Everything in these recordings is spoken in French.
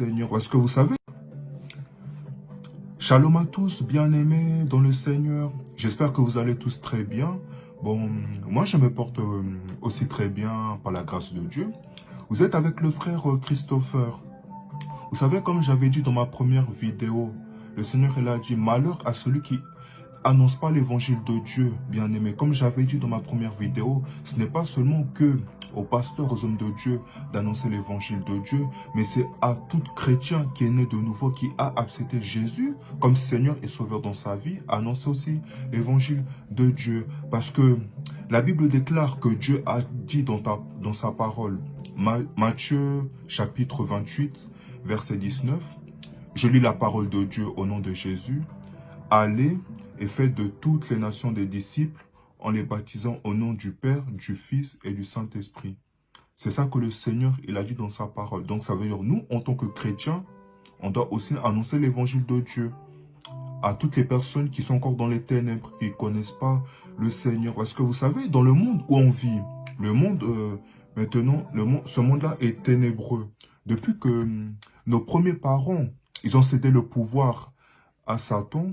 Seigneur. Est-ce que vous savez? Shalom à tous, bien-aimés dans le Seigneur. J'espère que vous allez tous très bien. Bon, moi je me porte aussi très bien par la grâce de Dieu. Vous êtes avec le frère Christopher. Vous savez, comme j'avais dit dans ma première vidéo, le Seigneur il a dit, malheur à celui qui annonce pas l'évangile de Dieu, bien-aimé. Comme j'avais dit dans ma première vidéo, ce n'est pas seulement que aux pasteurs, aux hommes de Dieu d'annoncer l'évangile de Dieu, mais c'est à tout chrétien qui est né de nouveau, qui a accepté Jésus comme Seigneur et Sauveur dans sa vie, annoncer aussi l'évangile de Dieu. Parce que la Bible déclare que Dieu a dit dans sa parole, Matthieu chapitre 28, verset 19, je lis la parole de Dieu au nom de Jésus, allez et faites de toutes les nations des disciples en les baptisant au nom du Père, du Fils et du Saint-Esprit. C'est ça que le Seigneur il a dit dans sa parole. Donc ça veut dire, nous, en tant que chrétiens, on doit aussi annoncer l'évangile de Dieu à toutes les personnes qui sont encore dans les ténèbres, qui ne connaissent pas le Seigneur. Parce que vous savez, dans le monde où on vit, le monde, maintenant, ce monde-là est ténébreux. Depuis que nos premiers parents, ils ont cédé le pouvoir à Satan.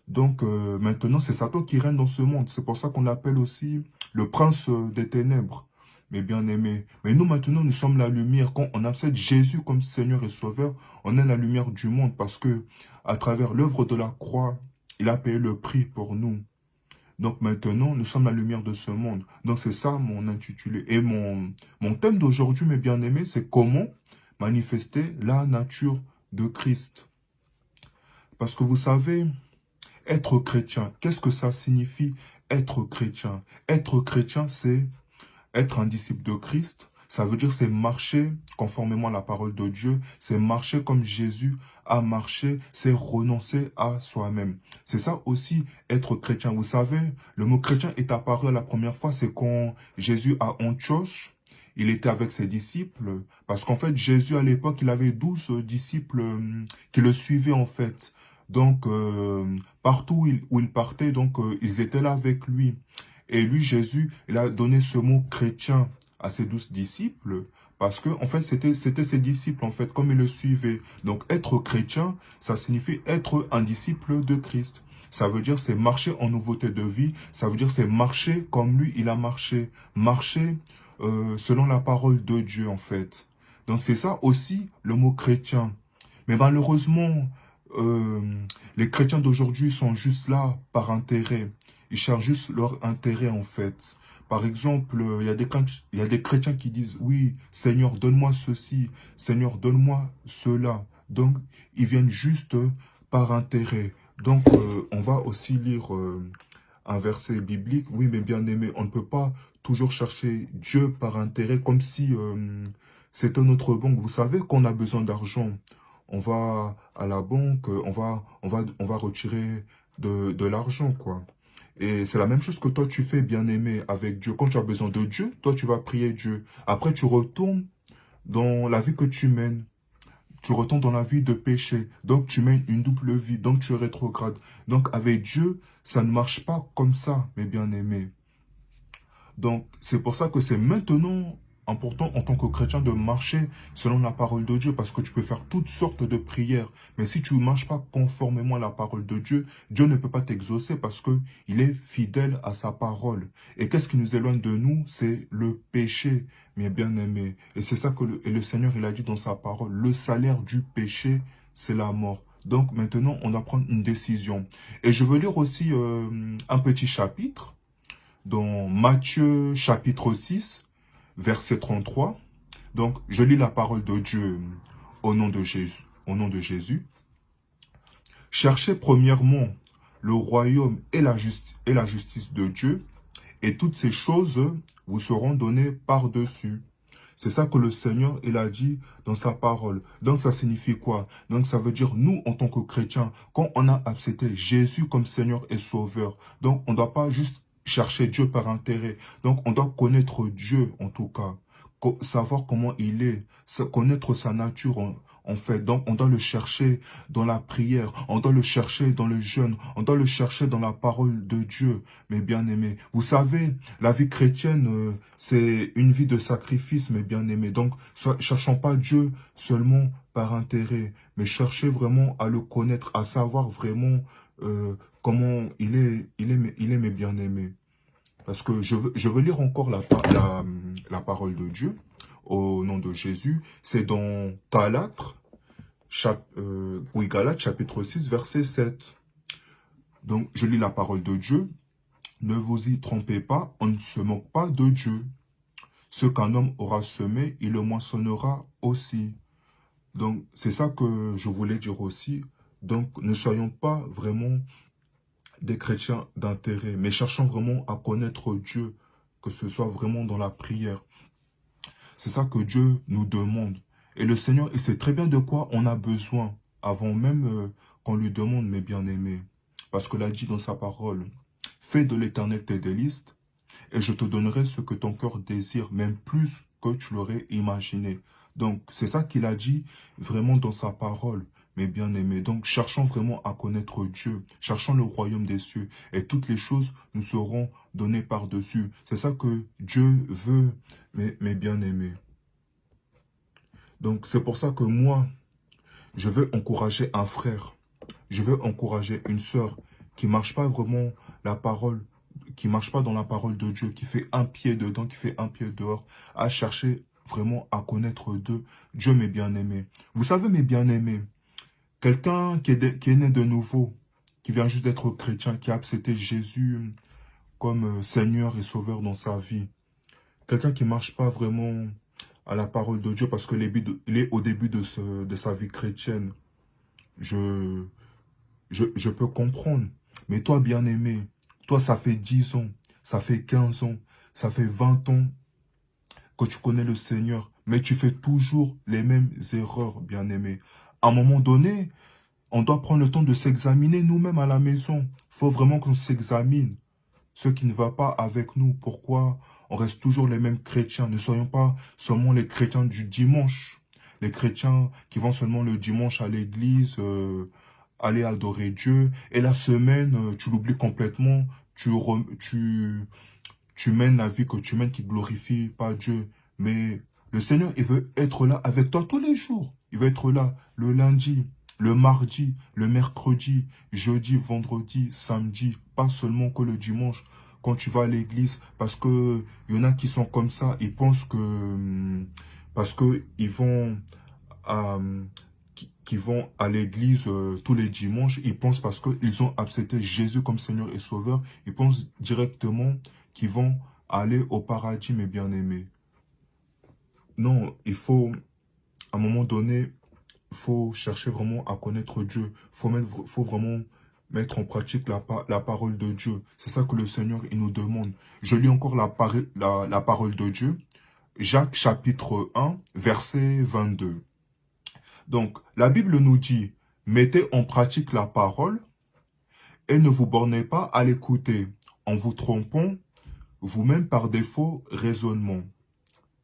Donc maintenant, c'est Satan qui règne dans ce monde. C'est pour ça qu'on l'appelle aussi le prince des ténèbres, mes bien-aimés. Mais nous, maintenant, nous sommes la lumière. Quand on accepte Jésus comme Seigneur et Sauveur, on est la lumière du monde parce que à travers l'œuvre de la croix, il a payé le prix pour nous. Donc maintenant, nous sommes la lumière de ce monde. Donc c'est ça mon intitulé. Et mon thème d'aujourd'hui, mes bien-aimés, c'est comment manifester la nature de Christ. Parce que vous savez, être chrétien, qu'est-ce que ça signifie être chrétien? Être chrétien, c'est être un disciple de Christ. Ça veut dire c'est marcher conformément à la parole de Dieu. C'est marcher comme Jésus a marché. C'est renoncer à soi-même. C'est ça aussi être chrétien. Vous savez, le mot chrétien est apparu la première fois, c'est quand Jésus à Antioche, il était avec ses disciples. Parce qu'en fait, Jésus à l'époque, il avait 12 disciples qui le suivaient en fait. Donc, partout où il partait, donc ils étaient là avec lui. Et lui, Jésus, il a donné ce mot chrétien à ses 12 disciples, parce que en fait, c'était ses disciples, en fait, comme ils le suivaient. Donc, être chrétien, ça signifie être un disciple de Christ. Ça veut dire c'est marcher en nouveauté de vie, ça veut dire c'est marcher comme lui, il a marché. Marcher selon la parole de Dieu, en fait. Donc, c'est ça aussi le mot chrétien. Mais malheureusement, les chrétiens d'aujourd'hui sont juste là par intérêt. Ils cherchent juste leur intérêt en fait. Par exemple, il y a des chrétiens qui disent, oui, Seigneur, donne-moi ceci, Seigneur, donne-moi cela. Donc, ils viennent juste par intérêt. Donc, on va aussi lire un verset biblique. Oui, mais bien aimé, on ne peut pas toujours chercher Dieu par intérêt comme si c'était notre banque. Vous savez qu'on a besoin d'argent. On va à la banque, on va retirer de l'argent, quoi. Et c'est la même chose que toi, tu fais, bien-aimé, avec Dieu. Quand tu as besoin de Dieu, toi, tu vas prier Dieu. Après, tu retournes dans la vie que tu mènes. Tu retournes dans la vie de péché. Donc, tu mènes une double vie. Donc, tu es rétrograde. Donc, avec Dieu, ça ne marche pas comme ça, mes bien-aimés. Donc, c'est pour ça que c'est maintenant important en tant que chrétien de marcher selon la parole de Dieu, parce que tu peux faire toutes sortes de prières. Mais si tu ne marches pas conformément à la parole de Dieu, Dieu ne peut pas t'exaucer parce qu'il est fidèle à sa parole. Et qu'est-ce qui nous éloigne de nous? C'est le péché, mes bien-aimés. Et c'est ça que le Seigneur il a dit dans sa parole. Le salaire du péché, c'est la mort. Donc maintenant, on doit prendre une décision. Et je veux lire aussi un petit chapitre dans Matthieu chapitre 6, verset 33. Donc, je lis la parole de Dieu au nom de Jésus. Au nom de Jésus. Cherchez premièrement le royaume et la justice de Dieu, et toutes ces choses vous seront données par-dessus. C'est ça que le Seigneur, il a dit dans sa parole. Donc, ça signifie quoi? Donc, ça veut dire, nous, en tant que chrétiens, quand on a accepté Jésus comme Seigneur et Sauveur, donc, on ne doit pas juste chercher Dieu par intérêt. Donc, on doit connaître Dieu, en tout cas. Savoir comment il est, connaître sa nature, en fait. Donc, on doit le chercher dans la prière, on doit le chercher dans le jeûne, on doit le chercher dans la parole de Dieu, mes bien-aimés. Vous savez, la vie chrétienne, c'est une vie de sacrifice, mes bien-aimés. Donc, cherchons pas Dieu seulement par intérêt, mais cherchez vraiment à le connaître, à savoir vraiment comment il est mes bien-aimés. Parce que je veux lire encore la parole de Dieu au nom de Jésus. C'est dans Galates chapitre 6, verset 7. Donc, je lis la parole de Dieu. Ne vous y trompez pas, on ne se moque pas de Dieu. Ce qu'un homme aura semé, il le moissonnera aussi. Donc, c'est ça que je voulais dire aussi. Donc, ne soyons pas vraiment des chrétiens d'intérêt, mais cherchons vraiment à connaître Dieu, que ce soit vraiment dans la prière. C'est ça que Dieu nous demande. Et le Seigneur, il sait très bien de quoi on a besoin, avant même qu'on lui demande, mes bien-aimés. Parce qu'il a dit dans sa parole, « Fais de l'Éternel tes délices, et je te donnerai ce que ton cœur désire, même plus que tu l'aurais imaginé. » Donc, c'est ça qu'il a dit vraiment dans sa parole, mes bien-aimés. Donc, cherchons vraiment à connaître Dieu. Cherchons le royaume des cieux. Et toutes les choses nous seront données par-dessus. C'est ça que Dieu veut, mes bien-aimés. Donc, c'est pour ça que moi, je veux encourager un frère. Je veux encourager une sœur qui ne marche pas vraiment la parole, qui ne marche pas dans la parole de Dieu, qui fait un pied dedans, qui fait un pied dehors, à chercher vraiment à connaître Dieu, mes bien-aimés. Vous savez, mes bien-aimés, quelqu'un qui est né de nouveau, qui vient juste d'être chrétien, qui a accepté Jésus comme Seigneur et Sauveur dans sa vie, quelqu'un qui ne marche pas vraiment à la parole de Dieu parce qu'il est au début de sa vie chrétienne, je peux comprendre. Mais toi, bien-aimé, toi, ça fait 10 ans, ça fait 15 ans, ça fait 20 ans que tu connais le Seigneur, mais tu fais toujours les mêmes erreurs, bien-aimé. À un moment donné, on doit prendre le temps de s'examiner nous-mêmes à la maison. Il faut vraiment qu'on s'examine. Ce qui ne va pas avec nous, pourquoi on reste toujours les mêmes chrétiens? Ne soyons pas seulement les chrétiens du dimanche. Les chrétiens qui vont seulement le dimanche à l'église, aller adorer Dieu. Et la semaine, tu l'oublies complètement. Tu mènes la vie que tu mènes qui glorifie pas Dieu. Mais le Seigneur, il veut être là avec toi tous les jours. Il veut être là le lundi, le mardi, le mercredi, jeudi, vendredi, samedi. Pas seulement que le dimanche quand tu vas à l'église. Parce que il y en a qui sont comme ça. Ils pensent que parce que ils vont à, qui vont à l'église tous les dimanches, ils pensent parce qu'ils ont accepté Jésus comme Seigneur et Sauveur, ils pensent directement qu'ils vont aller au paradis, mes bien-aimés. Non, il faut, à un moment donné, il faut chercher vraiment à connaître Dieu. Faut vraiment mettre en pratique la parole de Dieu. C'est ça que le Seigneur il nous demande. Je lis encore la parole de Dieu. Jacques chapitre 1, verset 22. Donc, la Bible nous dit, mettez en pratique la parole et ne vous bornez pas à l'écouter en vous trompant vous-même par des faux raisonnements.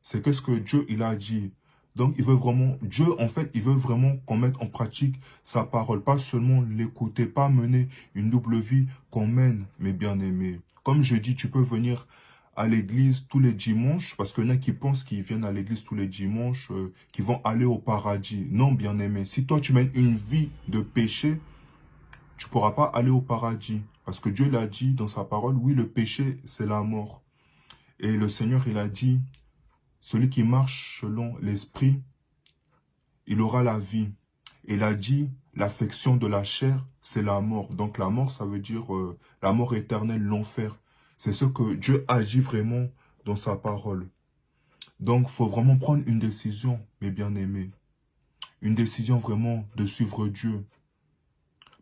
C'est que ce que Dieu il a dit. Donc, il veut vraiment, Dieu, en fait, il veut vraiment qu'on mette en pratique sa parole. Pas seulement l'écouter, pas mener une double vie qu'on mène, mes bien-aimés. Comme je dis, tu peux venir à l'église tous les dimanches, parce qu'il y en a qui pensent qu'ils viennent à l'église tous les dimanches, qui vont aller au paradis. Non, bien-aimé, si toi tu mènes une vie de péché, tu ne pourras pas aller au paradis. Parce que Dieu l'a dit dans sa parole, oui, le péché, c'est la mort. Et le Seigneur, il a dit, celui qui marche selon l'esprit, il aura la vie. Il a dit, l'affection de la chair, c'est la mort. Donc la mort, ça veut dire la mort éternelle, l'enfer. C'est ce que Dieu a dit vraiment dans sa parole. Donc, il faut vraiment prendre une décision, mes bien-aimés. Une décision vraiment de suivre Dieu.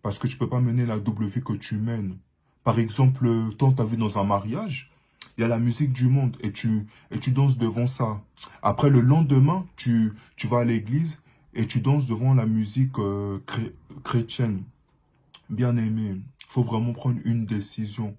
Parce que tu ne peux pas mener la double vie que tu mènes. Par exemple, toi, tu as vu dans un mariage, il y a la musique du monde et tu danses devant ça. Après, le lendemain, tu vas à l'église et tu danses devant la musique chrétienne. Bien-aimé, il faut vraiment prendre une décision.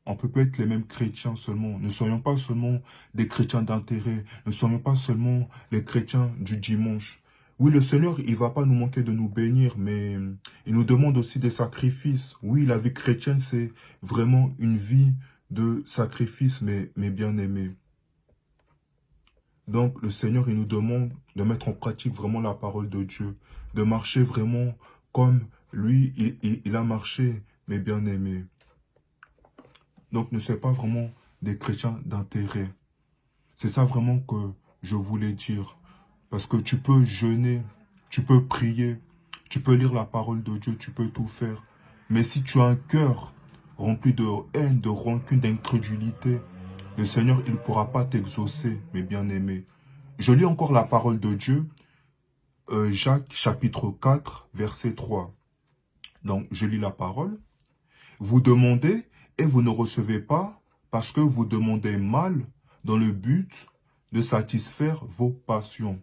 On peut pas être les mêmes chrétiens seulement. Ne soyons pas seulement des chrétiens d'intérêt. Ne soyons pas seulement les chrétiens du dimanche. Oui, le Seigneur, il va pas nous manquer de nous bénir, mais il nous demande aussi des sacrifices. Oui, la vie chrétienne, c'est vraiment une vie de sacrifice, mais bien aimé. Donc, le Seigneur, il nous demande de mettre en pratique vraiment la parole de Dieu, de marcher vraiment comme lui, il a marché, mais bien aimé. Donc, ne soyez pas vraiment des chrétiens d'intérêt. C'est ça vraiment que je voulais dire. Parce que tu peux jeûner, tu peux prier, tu peux lire la parole de Dieu, tu peux tout faire. Mais si tu as un cœur rempli de haine, de rancune, d'incrédulité, le Seigneur, il ne pourra pas t'exaucer, mes bien-aimés. Je lis encore la parole de Dieu, Jacques chapitre 4, verset 3. Donc, je lis la parole. Vous demandez et vous ne recevez pas parce que vous demandez mal dans le but de satisfaire vos passions.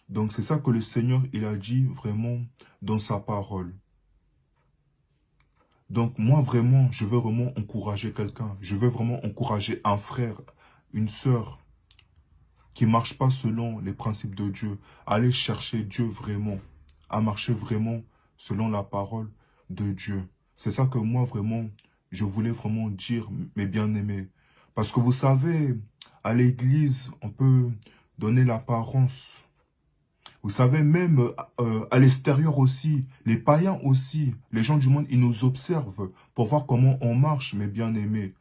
Donc, c'est ça que le Seigneur, il a dit vraiment dans sa parole. Donc, moi, vraiment, je veux vraiment encourager quelqu'un. Je veux vraiment encourager un frère, une sœur qui ne marche pas selon les principes de Dieu. Aller chercher Dieu vraiment, à marcher vraiment selon la parole de Dieu. C'est ça que moi, vraiment, je voulais vraiment dire, mes bien-aimés. Parce que vous savez, à l'église, on peut donner l'apparence. Vous savez, même à l'extérieur aussi, les païens aussi, les gens du monde, ils nous observent pour voir comment on marche, mes bien-aimés.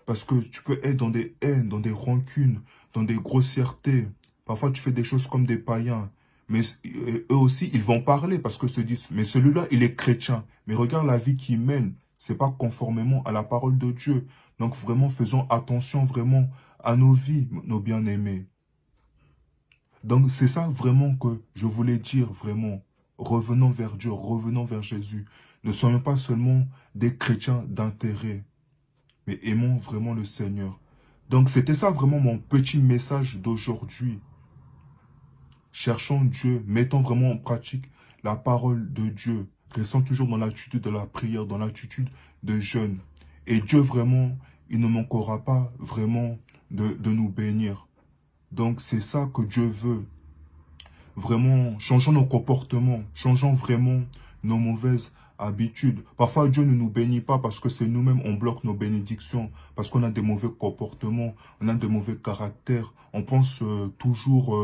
Parce que tu peux être dans des haines, dans des rancunes, dans des grossièretés. Parfois, tu fais des choses comme des païens. Mais eux aussi, ils vont parler parce que se disent, mais celui-là, il est chrétien. Mais regarde la vie qu'il mène. C'est pas conformément à la parole de Dieu. Donc vraiment, faisons attention vraiment à nos vies, nos bien-aimés. Donc c'est ça vraiment que je voulais dire, vraiment. Revenons vers Dieu, revenons vers Jésus. Ne soyons pas seulement des chrétiens d'intérêt, mais aimons vraiment le Seigneur. Donc c'était ça vraiment mon petit message d'aujourd'hui. Cherchons Dieu, mettons vraiment en pratique la parole de Dieu. Restons toujours dans l'attitude de la prière, dans l'attitude de jeûne. Et Dieu vraiment, il ne manquera pas vraiment de nous bénir. Donc c'est ça que Dieu veut. Vraiment, changeons nos comportements, changeons vraiment nos mauvaises habitudes. Parfois, Dieu ne nous bénit pas parce que c'est nous-mêmes, on bloque nos bénédictions, parce qu'on a des mauvais comportements, on a de mauvais caractères. On pense toujours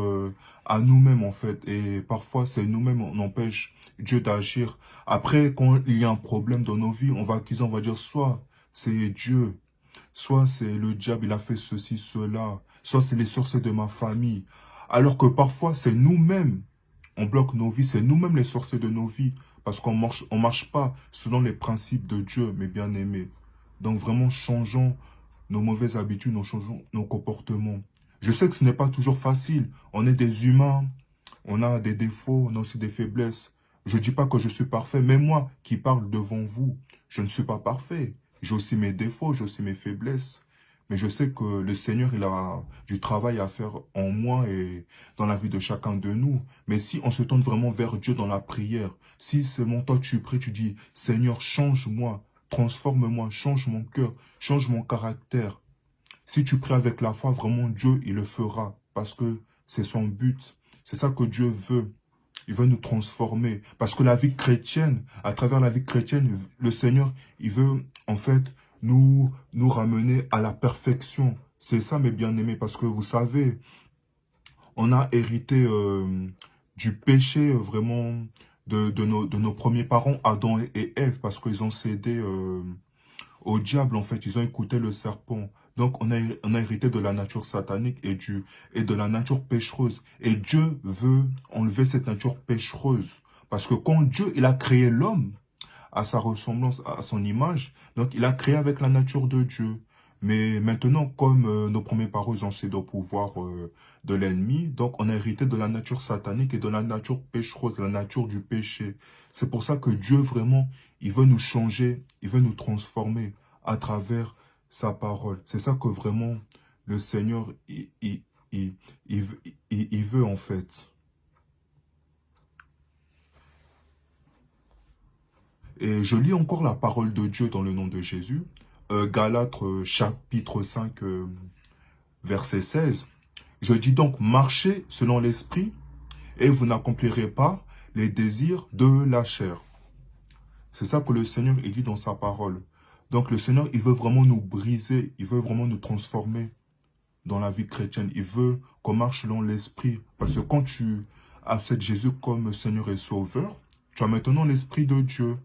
à nous-mêmes, en fait. Et parfois, c'est nous-mêmes, on empêche Dieu d'agir. Après, quand il y a un problème dans nos vies, on va accuser, on va dire, soit c'est Dieu, soit c'est le diable, il a fait ceci, cela, soit c'est les sorciers de ma famille. Alors que parfois, c'est nous-mêmes, on bloque nos vies, c'est nous-mêmes les sorciers de nos vies, parce on marche pas selon les principes de Dieu, mes bien-aimés. Donc vraiment, changeons nos mauvaises habitudes, nous changeons nos comportements. Je sais que ce n'est pas toujours facile. On est des humains, on a des défauts, on a aussi des faiblesses. Je ne dis pas que je suis parfait, mais moi qui parle devant vous, je ne suis pas parfait. J'ai aussi mes défauts, j'ai aussi mes faiblesses. Mais je sais que le Seigneur, il a du travail à faire en moi et dans la vie de chacun de nous. Mais si on se tourne vraiment vers Dieu dans la prière, si seulement toi tu pries, tu dis, Seigneur, change-moi, transforme-moi, change mon cœur, change mon caractère. Si tu pries avec la foi, vraiment Dieu, il le fera parce que c'est son but. C'est ça que Dieu veut. Il veut nous transformer. Parce que la vie chrétienne, à travers la vie chrétienne, le Seigneur, il veut en fait nous ramener à la perfection. C'est ça, mes bien-aimés, parce que vous savez, on a hérité du péché vraiment de nos premiers parents, Adam et Ève, parce qu'ils ont cédé au diable, en fait. Ils ont écouté le serpent. Donc, on a hérité de la nature satanique et de la nature péchereuse. Et Dieu veut enlever cette nature péchereuse. Parce que quand Dieu, il a créé l'homme à sa ressemblance, à son image, donc il a créé avec la nature de Dieu. Mais maintenant, comme nos premiers parents ont cédé au pouvoir de l'ennemi, donc on a hérité de la nature satanique et de la nature péchereuse, de la nature du péché. C'est pour ça que Dieu, vraiment, il veut nous changer, il veut nous transformer à travers sa parole. C'est ça que vraiment le Seigneur, il veut en fait. Et je lis encore la parole de Dieu dans le nom de Jésus. Galates chapitre 5, verset 16. Je dis donc, marchez selon l'esprit et vous n'accomplirez pas les désirs de la chair. C'est ça que le Seigneur il dit dans sa parole. Donc le Seigneur, il veut vraiment nous briser, il veut vraiment nous transformer dans la vie chrétienne. Il veut qu'on marche selon l'Esprit. Parce que quand tu acceptes Jésus comme Seigneur et Sauveur, tu as maintenant l'Esprit de Dieu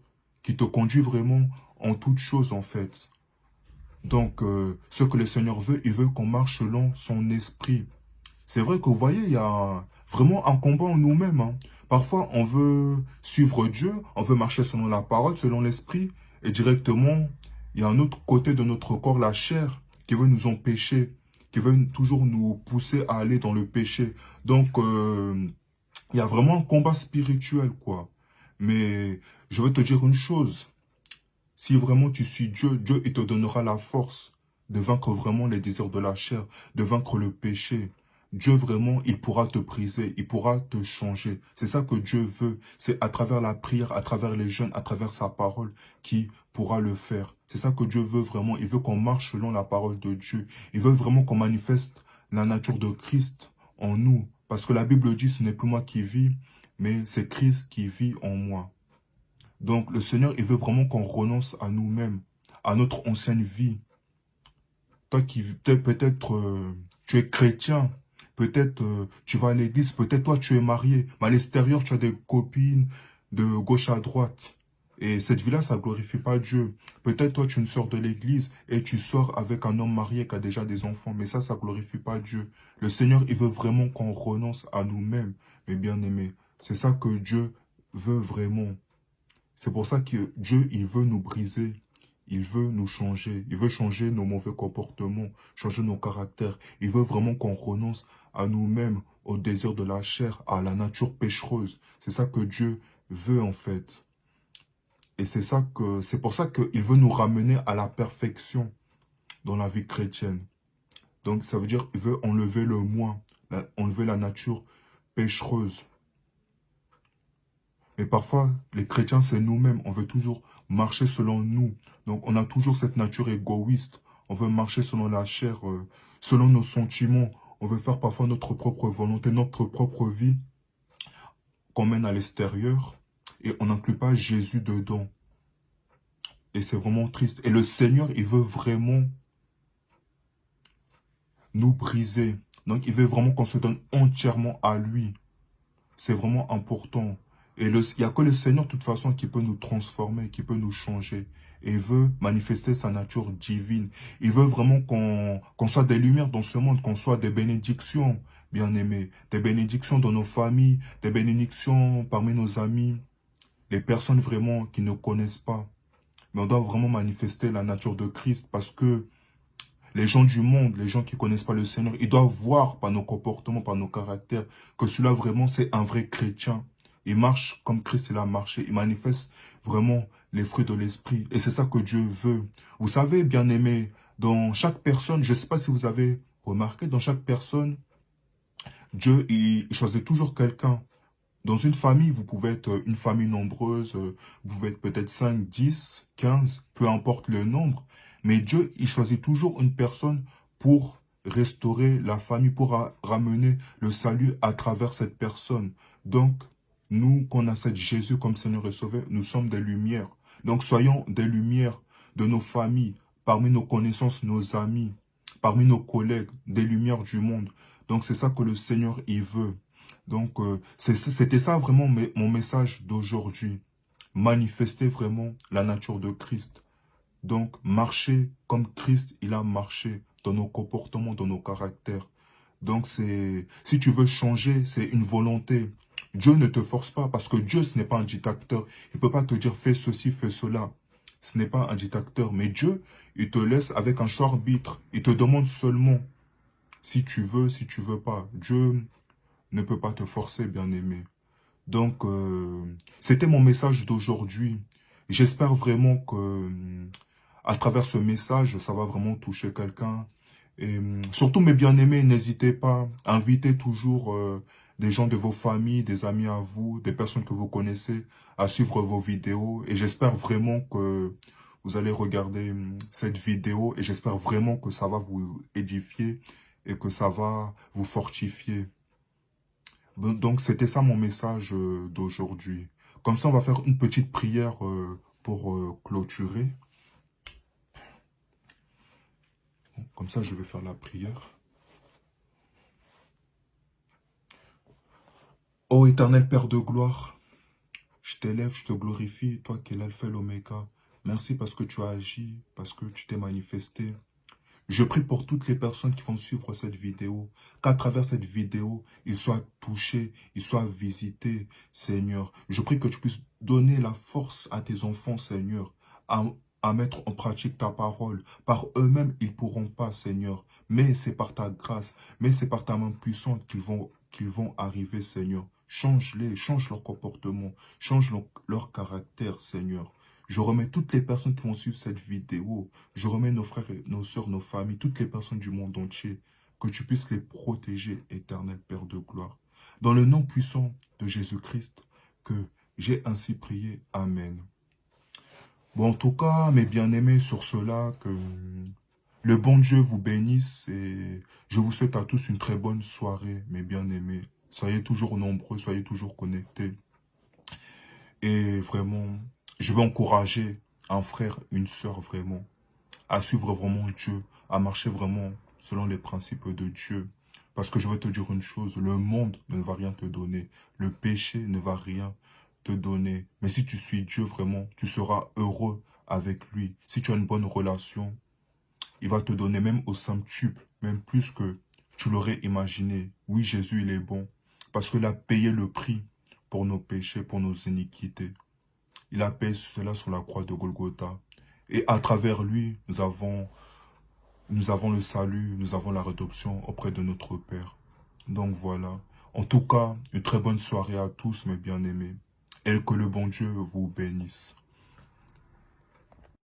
qui te conduit vraiment en toutes choses en fait. Donc, ce que le Seigneur veut, il veut qu'on marche selon son esprit. C'est vrai que vous voyez, il y a vraiment un combat en nous-mêmes. Hein. Parfois, on veut suivre Dieu, on veut marcher selon la parole, selon l'esprit, et directement, il y a un autre côté de notre corps, la chair, qui veut nous empêcher, qui veut toujours nous pousser à aller dans le péché. Donc, il y a vraiment un combat spirituel, quoi. Mais je veux te dire une chose. Si vraiment tu suis Dieu, Dieu il te donnera la force de vaincre vraiment les désirs de la chair, de vaincre le péché. Dieu vraiment, il pourra te briser, il pourra te changer. C'est ça que Dieu veut. C'est à travers la prière, à travers les jeûnes, à travers sa parole qui pourra le faire. C'est ça que Dieu veut vraiment. Il veut qu'on marche selon la parole de Dieu. Il veut vraiment qu'on manifeste la nature de Christ en nous. Parce que la Bible dit, ce n'est plus moi qui vis, mais c'est Christ qui vit en moi. Donc, le Seigneur, il veut vraiment qu'on renonce à nous-mêmes, à notre ancienne vie. Toi qui, peut-être, tu es chrétien, peut-être tu vas à l'église, peut-être toi tu es marié, mais à l'extérieur tu as des copines de gauche à droite. Et cette vie-là, ça ne glorifie pas Dieu. Peut-être toi tu sors de l'église et tu sors avec un homme marié qui a déjà des enfants, mais ça ne glorifie pas Dieu. Le Seigneur, il veut vraiment qu'on renonce à nous-mêmes, mes bien-aimés. C'est ça que Dieu veut vraiment. C'est pour ça que Dieu, il veut nous briser. Il veut nous changer. Il veut changer nos mauvais comportements, changer nos caractères. Il veut vraiment qu'on renonce à nous-mêmes, au désir de la chair, à la nature péchereuse. C'est ça que Dieu veut en fait. Et c'est pour ça qu'il veut nous ramener à la perfection dans la vie chrétienne. Donc ça veut dire qu'il veut enlever le moi, enlever la nature péchereuse. Mais parfois, les chrétiens, c'est nous-mêmes. On veut toujours marcher selon nous. Donc, on a toujours cette nature égoïste. On veut marcher selon la chair, selon nos sentiments. On veut faire parfois notre propre volonté, notre propre vie qu'on mène à l'extérieur. Et on n'inclut pas Jésus dedans. Et c'est vraiment triste. Et le Seigneur, il veut vraiment nous briser. Donc, il veut vraiment qu'on se donne entièrement à lui. C'est vraiment important. Et il n'y a que le Seigneur, de toute façon, qui peut nous transformer, qui peut nous changer. Et il veut manifester sa nature divine. Il veut vraiment qu'on soit des lumières dans ce monde, qu'on soit des bénédictions, bien-aimés. Des bénédictions dans nos familles, des bénédictions parmi nos amis. Les personnes vraiment qui ne connaissent pas. Mais on doit vraiment manifester la nature de Christ parce que les gens du monde, les gens qui ne connaissent pas le Seigneur, ils doivent voir par nos comportements, par nos caractères, que celui-là vraiment c'est un vrai chrétien. Il marche comme Christ il a marché. Il manifeste vraiment les fruits de l'esprit. Et c'est ça que Dieu veut. Vous savez, bien-aimés, dans chaque personne, je ne sais pas si vous avez remarqué, dans chaque personne, Dieu il choisit toujours quelqu'un. Dans une famille, vous pouvez être une famille nombreuse, vous pouvez être peut-être 5, 10, 15, peu importe le nombre. Mais Dieu, il choisit toujours une personne pour restaurer la famille, pour ramener le salut à travers cette personne. Donc, nous, qu'on accepte Jésus comme Seigneur et Sauveur, nous sommes des lumières. Donc, soyons des lumières de nos familles, parmi nos connaissances, nos amis, parmi nos collègues, des lumières du monde. Donc, c'est ça que le Seigneur, il veut. Donc, c'était ça vraiment mon message d'aujourd'hui. Manifester vraiment la nature de Christ. Donc, marcher comme Christ, il a marché dans nos comportements, dans nos caractères. Donc, si tu veux changer, c'est une volonté. Dieu ne te force pas parce que Dieu, ce n'est pas un dictateur. Il ne peut pas te dire fais ceci, fais cela. Ce n'est pas un dictateur. Mais Dieu, il te laisse avec un choix arbitre. Il te demande seulement si tu veux pas. Dieu ne peut pas te forcer, bien-aimé. Donc, c'était mon message d'aujourd'hui. J'espère vraiment que, à travers ce message, ça va vraiment toucher quelqu'un. Et surtout, mes bien-aimés, n'hésitez pas à inviter toujours des gens de vos familles, des amis à vous, des personnes que vous connaissez, à suivre vos vidéos. Et j'espère vraiment que vous allez regarder cette vidéo. Et j'espère vraiment que ça va vous édifier et que ça va vous fortifier. Donc, c'était ça mon message d'aujourd'hui. Comme ça, on va faire une petite prière pour clôturer. Comme ça, je vais faire la prière. Ô éternel Père de gloire, je t'élève, je te glorifie, toi qui es l'alpha et l'oméga. Merci parce que tu as agi, parce que tu t'es manifesté. Je prie pour toutes les personnes qui vont suivre cette vidéo, qu'à travers cette vidéo, ils soient touchés, ils soient visités, Seigneur. Je prie que tu puisses donner la force à tes enfants, Seigneur, à, à mettre en pratique ta parole. Par eux-mêmes, ils ne pourront pas, Seigneur, mais c'est par ta grâce, mais c'est par ta main puissante qu'ils vont arriver, Seigneur. Change-les, change leur comportement, change leur caractère, Seigneur. Je remets toutes les personnes qui vont suivre cette vidéo. Je remets nos frères, et nos sœurs, nos familles, toutes les personnes du monde entier. Que tu puisses les protéger, éternel Père de gloire. Dans le nom puissant de Jésus-Christ, que j'ai ainsi prié. Amen. Bon, en tout cas, mes bien-aimés, sur cela, que le bon Dieu vous bénisse et je vous souhaite à tous une très bonne soirée, mes bien-aimés. Soyez toujours nombreux, soyez toujours connectés. Et vraiment, je veux encourager un frère, une sœur vraiment, à suivre vraiment Dieu, à marcher vraiment selon les principes de Dieu. Parce que je veux te dire une chose, le monde ne va rien te donner. Le péché ne va rien te donner. Mais si tu suis Dieu vraiment, tu seras heureux avec lui. Si tu as une bonne relation, il va te donner même au centuple, même plus que tu l'aurais imaginé. Oui, Jésus, il est bon. Parce qu'il a payé le prix pour nos péchés, pour nos iniquités. Il a payé cela sur la croix de Golgotha. Et à travers lui, nous avons le salut, nous avons la rédemption auprès de notre Père. Donc voilà. En tout cas, une très bonne soirée à tous, mes bien-aimés. Et que le bon Dieu vous bénisse.